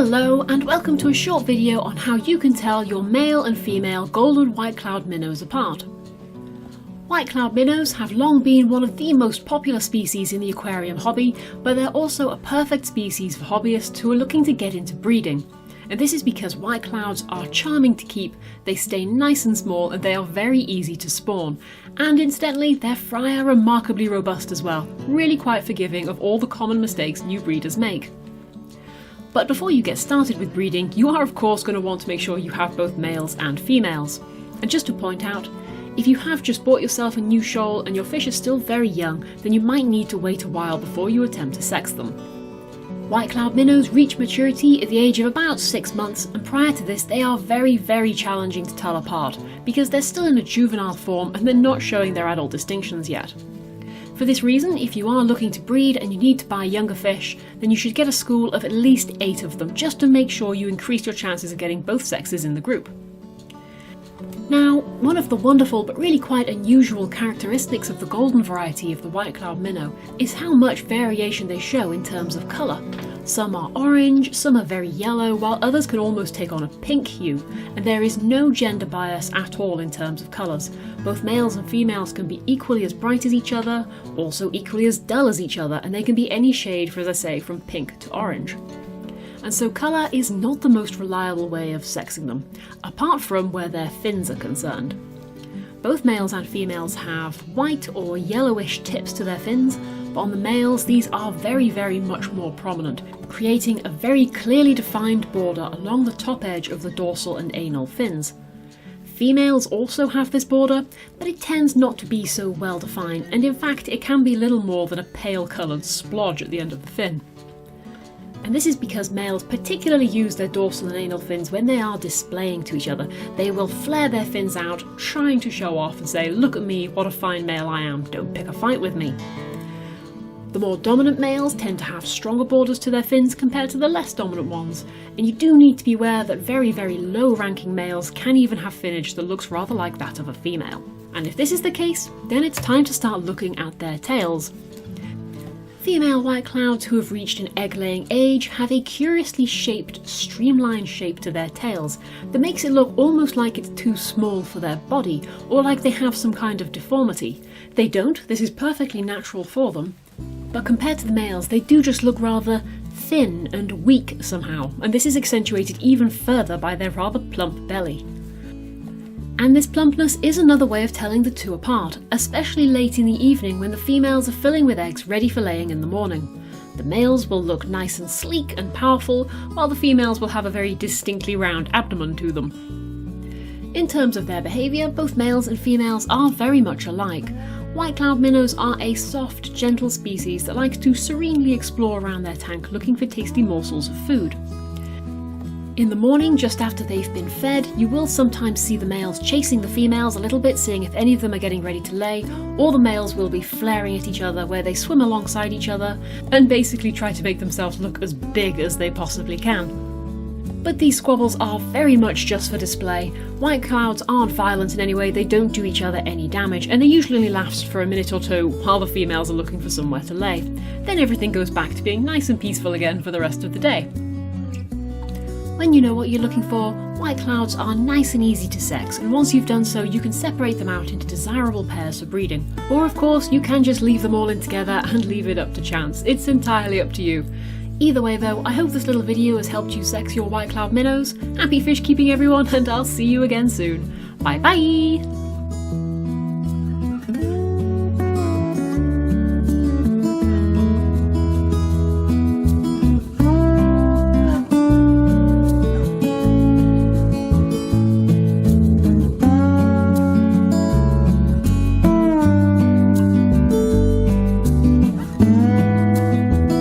Hello and welcome to a short video on how you can tell your male and female golden white-cloud minnows apart. White-cloud minnows have long been one of the most popular species in the aquarium hobby, but they're also a perfect species for hobbyists who are looking to get into breeding. And this is because white-clouds are charming to keep, they stay nice and small, and they are very easy to spawn. And incidentally, their fry are remarkably robust as well, really quite forgiving of all the common mistakes new breeders make. But before you get started with breeding, you are of course going to want to make sure you have both males and females. And just to point out, if you have just bought yourself a new shoal and your fish are still very young, then you might need to wait a while before you attempt to sex them. White-cloud minnows reach maturity at the age of about 6 months, and prior to this they are very challenging to tell apart, because they're still in a juvenile form and they're not showing their adult distinctions yet. For this reason, if you are looking to breed and you need to buy younger fish, then you should get a school of at least 8 of them, just to make sure you increase your chances of getting both sexes in the group. Now, one of the wonderful but really quite unusual characteristics of the golden variety of the white-cloud minnow is how much variation they show in terms of colour. Some are orange, some are very yellow, while others can almost take on a pink hue, and there is no gender bias at all in terms of colours. Both males and females can be equally as bright as each other, also equally as dull as each other, and they can be any shade, for as I say, from pink to orange. And so colour is not the most reliable way of sexing them, apart from where their fins are concerned. Both males and females have white or yellowish tips to their fins, but on the males these are very much more prominent, creating a very clearly defined border along the top edge of the dorsal and anal fins. Females also have this border, but it tends not to be so well defined, and in fact it can be little more than a pale coloured splodge at the end of the fin. And this is because males particularly use their dorsal and anal fins when they are displaying to each other. They will flare their fins out, trying to show off and say, "Look at me, what a fine male I am, don't pick a fight with me." The more dominant males tend to have stronger borders to their fins compared to the less dominant ones, and you do need to be aware that very low ranking males can even have finnage that looks rather like that of a female. And if this is the case, then it's time to start looking at their tails. Female white-clouds who have reached an egg-laying age have a curiously shaped, streamlined shape to their tails that makes it look almost like it's too small for their body, or like they have some kind of deformity. They don't, this is perfectly natural for them, but compared to the males they do just look rather thin and weak somehow, and this is accentuated even further by their rather plump belly. And this plumpness is another way of telling the two apart, especially late in the evening when the females are filling with eggs ready for laying in the morning. The males will look nice and sleek and powerful, while the females will have a very distinctly round abdomen to them. In terms of their behaviour, both males and females are very much alike. White-cloud minnows are a soft, gentle species that likes to serenely explore around their tank looking for tasty morsels of food. In the morning, just after they've been fed, you will sometimes see the males chasing the females a little bit, seeing if any of them are getting ready to lay, or the males will be flaring at each other where they swim alongside each other and basically try to make themselves look as big as they possibly can. But these squabbles are very much just for display. White-clouds aren't violent in any way, they don't do each other any damage, and they usually only last for a minute or two while the females are looking for somewhere to lay. Then everything goes back to being nice and peaceful again for the rest of the day. When you know what you're looking for, white-clouds are nice and easy to sex, and once you've done so you can separate them out into desirable pairs for breeding. Or of course you can just leave them all in together and leave it up to chance. It's entirely up to you. Either way though, I hope this little video has helped you sex your white-cloud minnows. Happy fish keeping everyone, and I'll see you again soon. Bye bye!